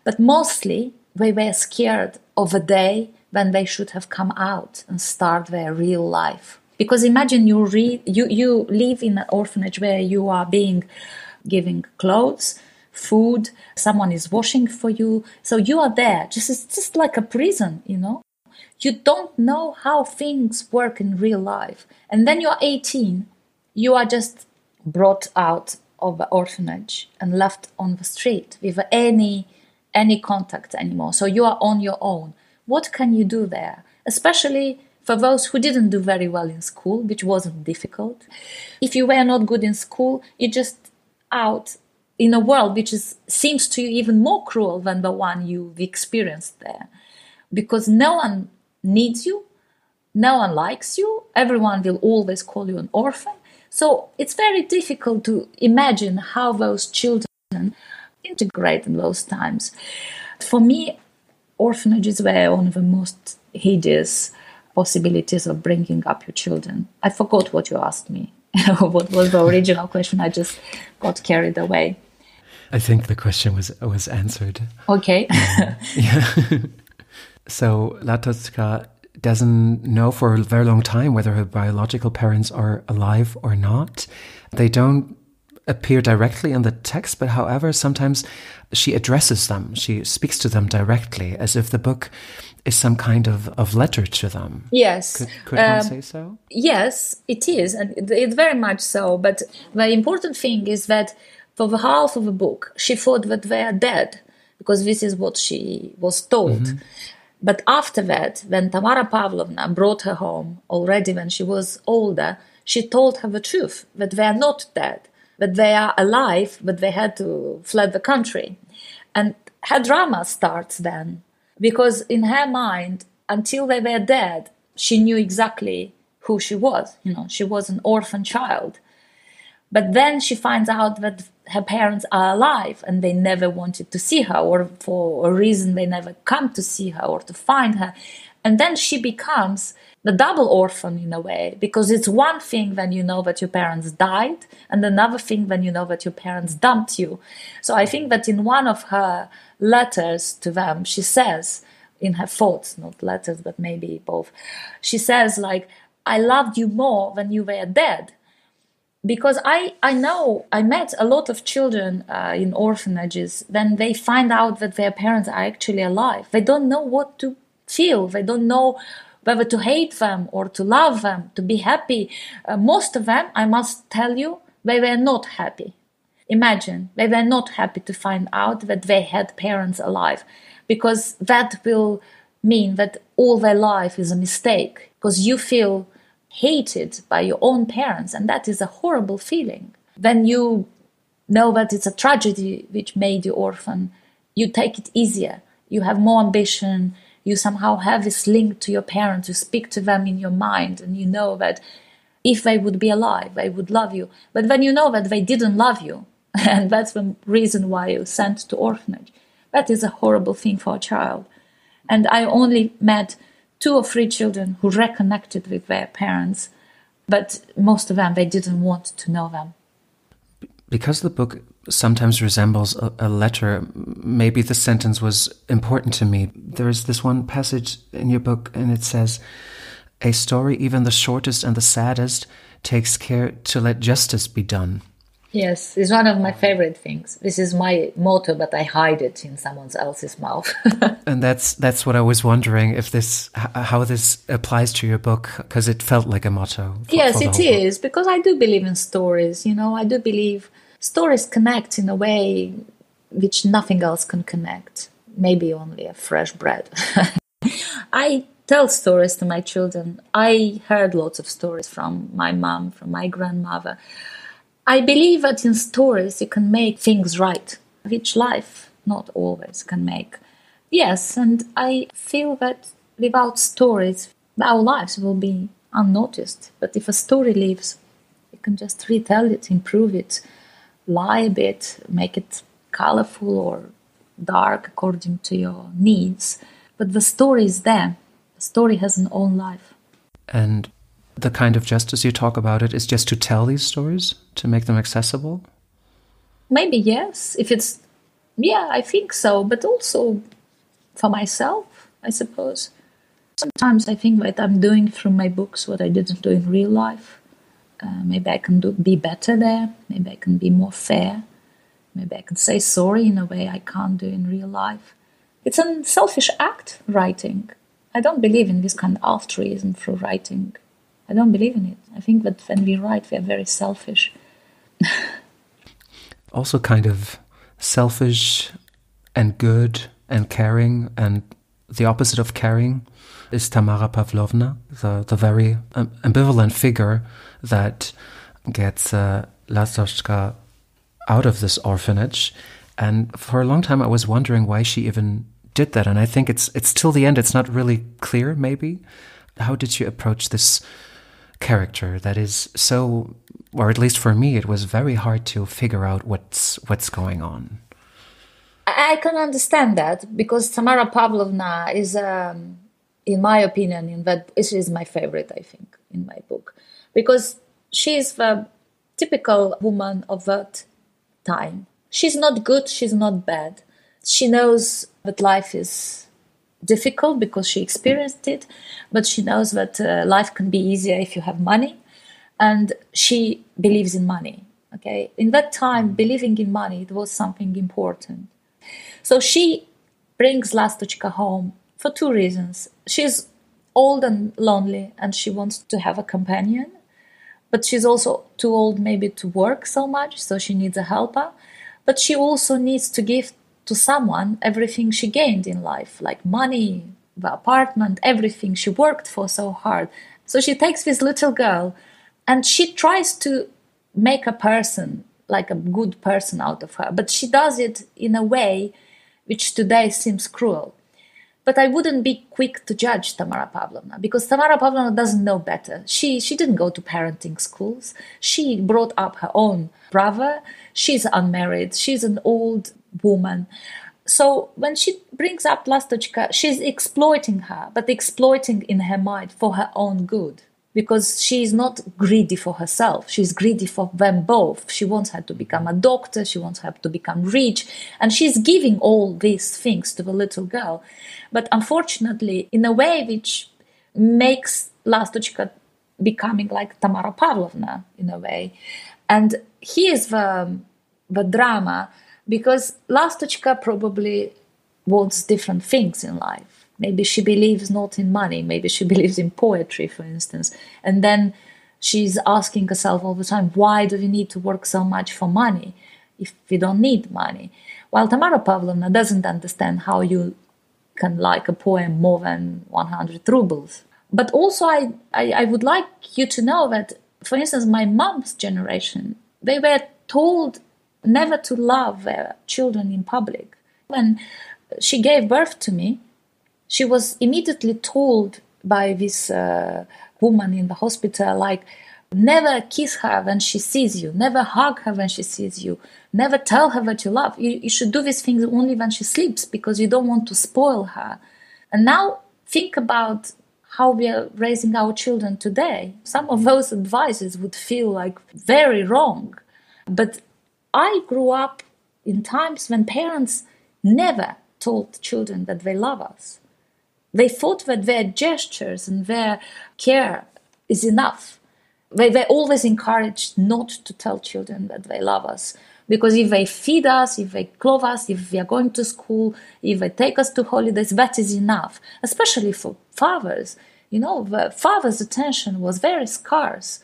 S2: But mostly they were scared of a day when they should have come out and start their real life. Because imagine you live in an orphanage where you are being given clothes, food, someone is washing for you. So you are there, it's just like a prison, You don't know how things work in real life. And then you're 18, you are just brought out of the orphanage and left on the street with any contact anymore. So you are on your own. What can you do there? Especially for those who didn't do very well in school, which wasn't difficult. If you were not good in school, you're just out in a world which seems to you even more cruel than the one you've experienced there. Because no one needs you, no one likes you, everyone will always call you an orphan. So it's very difficult to imagine how those children integrate in those times. For me, orphanages were one of the most hideous possibilities of bringing up your children. I forgot what you asked me. What was the original question? I just got carried away.
S1: I think the question was answered.
S2: Okay.
S1: Yeah. So Lastochka doesn't know for a very long time whether her biological parents are alive or not. They don't appear directly in the text, but however, sometimes she addresses them. She speaks to them directly, as if the book is some kind of letter to them.
S2: Yes.
S1: Could one say so?
S2: Yes, it is, and it's very much so. But the important thing is that for the half of the book, she thought that they are dead, because this is what she was told. But after that, when Tamara Pavlovna brought her home, already when she was older, she told her the truth, that they are not dead, that they are alive, but they had to flee the country. And her drama starts then, because in her mind, until they were dead, she knew exactly who she was. She was an orphan child. But then she finds out that her parents are alive and they never wanted to see her, or for a reason they never come to see her or to find her. And then she becomes the double orphan in a way, because it's one thing when you know that your parents died, and another thing when you know that your parents dumped you. So I think that in one of her letters to them, she says, in her thoughts, not letters, but maybe both, she says, like, I loved you more when you were dead. Because I know, I met a lot of children in orphanages, when they find out that their parents are actually alive. They don't know what to feel. They don't know whether to hate them or to love them, to be happy. Most of them, I must tell you, they were not happy. Imagine, they were not happy to find out that they had parents alive, because that will mean that all their life is a mistake, because you feel hated by your own parents, and that is a horrible feeling. When you know that it's a tragedy which made you orphan, you take it easier. You have more ambition. You somehow have this link to your parents. You speak to them in your mind, and you know that if they would be alive, they would love you. But when you know that they didn't love you, and that's the reason why you're sent to orphanage, that is a horrible thing for a child. And I only met 2 or 3 children who reconnected with their parents, but most of them, they didn't want to know them.
S1: Because the book sometimes resembles a letter, maybe the sentence was important to me. There is this one passage in your book, and it says, "A story, even the shortest and the saddest, takes care to let justice be done."
S2: Yes, it's one of my favorite things. This is my motto, but I hide it in someone else's mouth.
S1: And that's what I was wondering, if how this applies to your book, because it felt like a motto.
S2: Yes, it is, because I do believe in stories. I do believe stories connect in a way which nothing else can connect. Maybe only a fresh bread. I tell stories to my children. I heard lots of stories from my mom, from my grandmother. I believe that in stories you can make things right, which life not always can make. Yes, and I feel that without stories, our lives will be unnoticed. But if a story lives, you can just retell it, improve it, lie a bit, make it colorful or dark according to your needs. But the story is there. The story has an own life.
S1: And the kind of justice you talk about it is just to tell these stories, to make them accessible?
S2: Maybe yes. I think so. But also for myself, I suppose. Sometimes I think that I'm doing through my books what I didn't do in real life. Maybe I can be better there. Maybe I can be more fair. Maybe I can say sorry in a way I can't do in real life. It's a selfish act, writing. I don't believe in this kind of altruism through writing. I don't believe in it. I think that when we write, we are very selfish.
S1: Also kind of selfish and good and caring, and the opposite of caring is Tamara Pavlovna, the very ambivalent figure that gets Laszloska out of this orphanage. And for a long time I was wondering why she even did that. And I think it's till the end, it's not really clear, maybe. How did you approach this character that is so, or at least for me, it was very hard to figure out what's going on?
S2: I can understand that, because Tamara Pavlovna is, in my opinion, she is my favorite, I think, in my book, because she's the typical woman of that time. She's not good, she's not bad. She knows that life is difficult because she experienced it, but she knows that life can be easier if you have money, and she believes in money. Okay, in that time, believing in money, it was something important. So she brings Lastochka home for 2 reasons. She's old and lonely, and she wants to have a companion, but she's also too old maybe to work so much, so she needs a helper. But she also needs to give to someone everything she gained in life, like money, the apartment, everything she worked for so hard. So she takes this little girl and she tries to make a person, like a good person out of her, but she does it in a way which today seems cruel. But I wouldn't be quick to judge Tamara Pavlovna, because Tamara Pavlovna doesn't know better. She didn't go to parenting schools. She brought up her own brother. She's unmarried. She's an old woman. So when she brings up Lastochka, she's exploiting her, but exploiting in her mind for her own good, because she is not greedy for herself. She's greedy for them both. She wants her to become a doctor. She wants her to become rich. And she's giving all these things to the little girl. But unfortunately, in a way which makes Lastochka becoming like Tamara Pavlovna, in a way. And here's the drama, because Lastochka probably wants different things in life. Maybe she believes not in money. Maybe she believes in poetry, for instance. And then she's asking herself all the time, why do we need to work so much for money if we don't need money? While Tamara Pavlovna doesn't understand how you can like a poem more than 100 rubles. But also I would like you to know that, for instance, my mom's generation, they were told never to love their children in public. When she gave birth to me, she was immediately told by this woman in the hospital, like, never kiss her when she sees you, never hug her when she sees you, never tell her that you love. You should do these things only when she sleeps because you don't want to spoil her. And now think about how we are raising our children today. Some of those advices would feel like very wrong. But I grew up in times when parents never told children that they love us. They thought that their gestures and their care is enough. They were always encouraged not to tell children that they love us. Because if they feed us, if they clothe us, if we are going to school, if they take us to holidays, that is enough. Especially for fathers. You know, the father's attention was very scarce.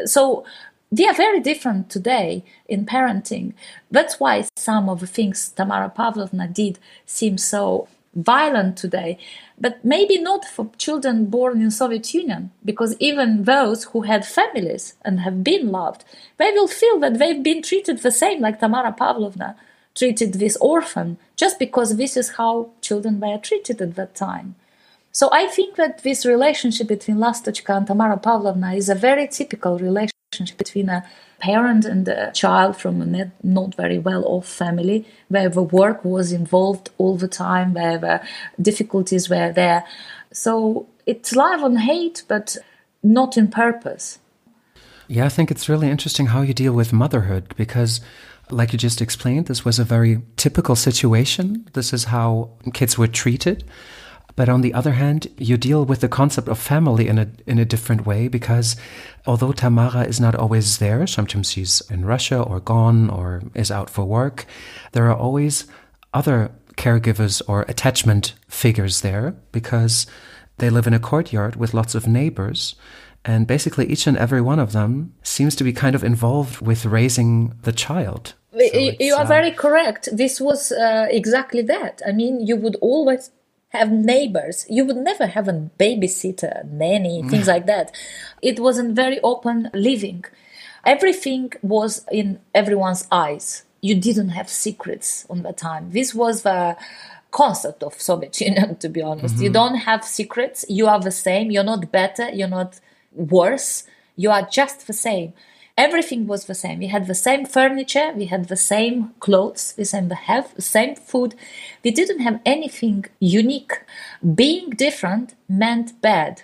S2: So we are very different today in parenting. That's why some of the things Tamara Pavlovna did seem so violent today. But maybe not for children born in Soviet Union, because even those who had families and have been loved, they will feel that they've been treated the same like Tamara Pavlovna treated this orphan, just because this is how children were treated at that time. So I think that this relationship between Lastochka and Tamara Pavlovna is a very typical relationship between a parent and a child from a not very well-off family, where the work was involved all the time, where the difficulties were there. So it's love and hate, but not in purpose.
S1: Yeah, I think it's really interesting how you deal with motherhood, because like you just explained, this was a very typical situation. This is how kids were treated. But on the other hand, you deal with the concept of family in a different way, because although Tamara is not always there, sometimes she's in Russia or gone or is out for work, there are always other caregivers or attachment figures there, because they live in a courtyard with lots of neighbors. And basically each and every one of them seems to be kind of involved with raising the child. So
S2: you are very correct. This was exactly that. I mean, you would always have neighbors. You would never have a babysitter, nanny, things like that. It wasn't very open living. Everything was in everyone's eyes. You didn't have secrets on that time. This was the concept of Soviet Union, to be honest. Mm-hmm. You don't have secrets. You are the same. You're not better. You're not worse. You are just the same. Everything was the same. We had the same furniture, we had the same clothes, we had the same food. We didn't have anything unique. Being different meant bad.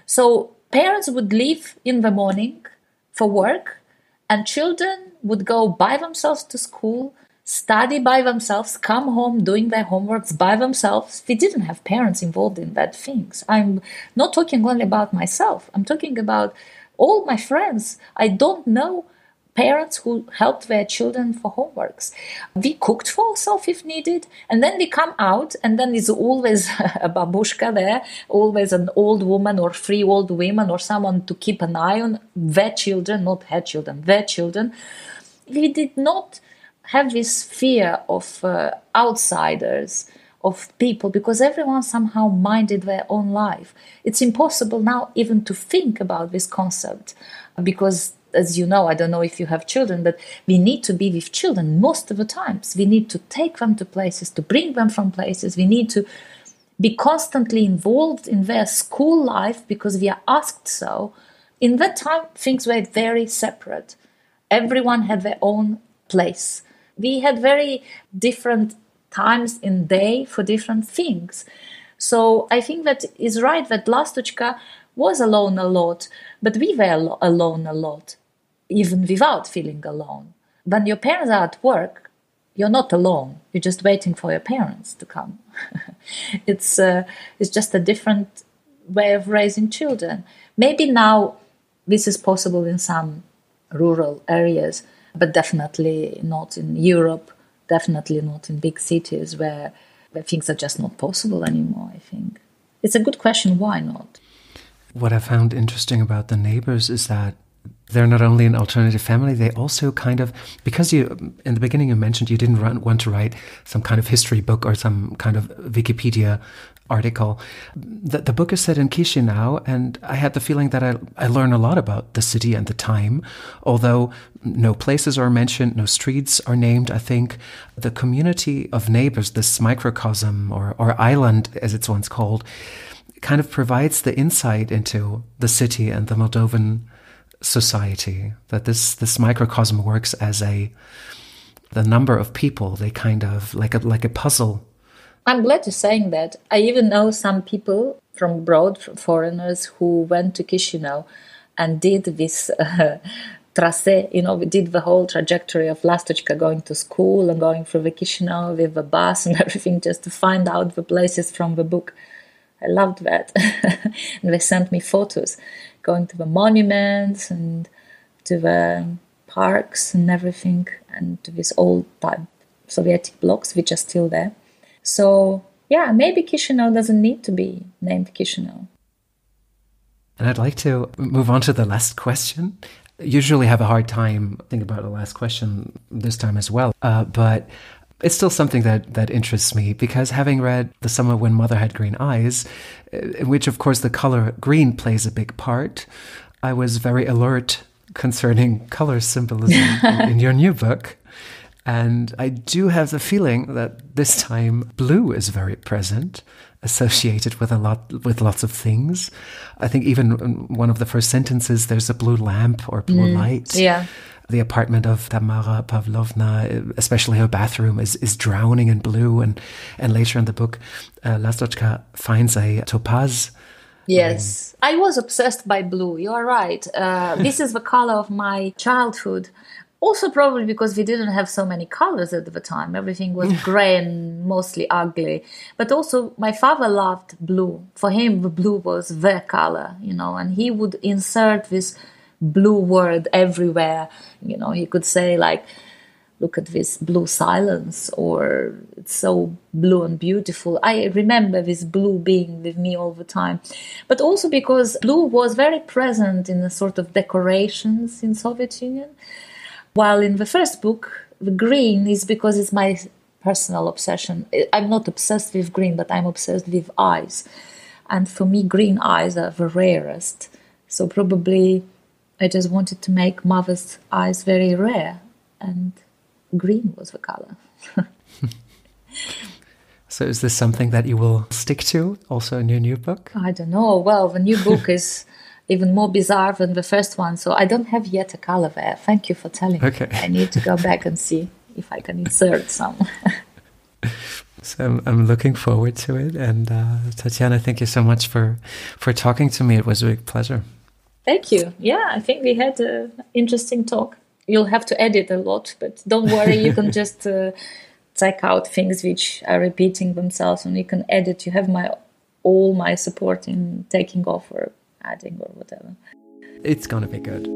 S2: So parents would leave in the morning for work, and children would go by themselves to school, study by themselves, come home doing their homeworks by themselves. We didn't have parents involved in that things. I'm not talking only about myself. I'm talking about all my friends. I don't know parents who helped their children for homeworks. We cooked for ourselves if needed, and then we come out, and then there's always a babushka there, always an old woman or 3 old women or someone to keep an eye on their children, not her children, their children. We did not have this fear of outsiders, of people, because everyone somehow minded their own life. It's impossible now even to think about this concept, because, as you know, I don't know if you have children, but we need to be with children most of the times. We need to take them to places, to bring them from places. We need to be constantly involved in their school life because we are asked so. In that time, things were very separate. Everyone had their own place. We had very different times in day for different things. So I think that is right that Lastochka was alone a lot, but we were alone a lot, even without feeling alone. When your parents are at work, you're not alone. You're just waiting for your parents to come. It's just a different way of raising children. Maybe now this is possible in some rural areas, but definitely not in Europe. Definitely not in big cities where things are just not possible anymore, I think. It's a good question, why not?
S1: What I found interesting about the neighbors is that They're not only an alternative family, they also kind of, because you, in the beginning you mentioned you didn't want to write some kind of history book or some kind of Wikipedia article. The book is set in Chisinau, and I had the feeling that I learn a lot about the city and the time, although no places are mentioned, no streets are named. I think the community of neighbors, this microcosm or island, as it's once called, kind of provides the insight into the city and the Moldovan society, that this microcosm works as the number of people, they kind of like a puzzle.
S2: I'm glad you're saying that. I even know some people from abroad, from foreigners, who went to Chisinau and did this tracé, we did the whole trajectory of Lastochka going to school and going through the Chisinau with the bus and everything just to find out the places from the book. I loved that. And they sent me photos, going to the monuments and to the parks and everything, and to these old-type Soviet blocks which are still there. So, yeah, maybe Chisinau doesn't need to be named Chisinau.
S1: And I'd like to move on to the last question. Usually have a hard time thinking about the last question this time as well, but it's still something that interests me, because having read The Summer When Mother Had Green Eyes, in which, of course, the color green plays a big part, I was very alert concerning color symbolism in your new book. And I do have the feeling that this time blue is very present, associated with lots of things. I think even in one of the first sentences, there's a blue lamp or blue light.
S2: Yeah.
S1: The apartment of Tamara Pavlovna, especially her bathroom, is drowning in blue. And later in the book, Lastochka finds a topaz.
S2: Yes, I was obsessed by blue. You are right. This is the color of my childhood. Also probably because we didn't have so many colors at the time. Everything was gray and mostly ugly. But also my father loved blue. For him, the blue was the color, and he would insert this blue word everywhere. He could say, like, look at this blue silence, or it's so blue and beautiful. I remember this blue being with me all the time. But also because blue was very present in the sort of decorations in Soviet Union. While in the first book, the green is because it's my personal obsession. I'm not obsessed with green, but I'm obsessed with eyes. And for me, green eyes are the rarest. So probably I just wanted to make mother's eyes very rare. And green was the color.
S1: So is this something that you will stick to also in your new book?
S2: I don't know. Well, the new book is even more bizarre than the first one. So I don't have yet a color there. Thank you for telling me. I need to go back and see if I can insert some.
S1: So I'm looking forward to it. And Tatiana, thank you so much for talking to me. It was a big pleasure.
S2: Thank you. Yeah, I think we had an interesting talk. You'll have to edit a lot, but don't worry. You can just check out things which are repeating themselves, and you can edit. You have all my support in taking off or adding or whatever.
S1: It's going to be good.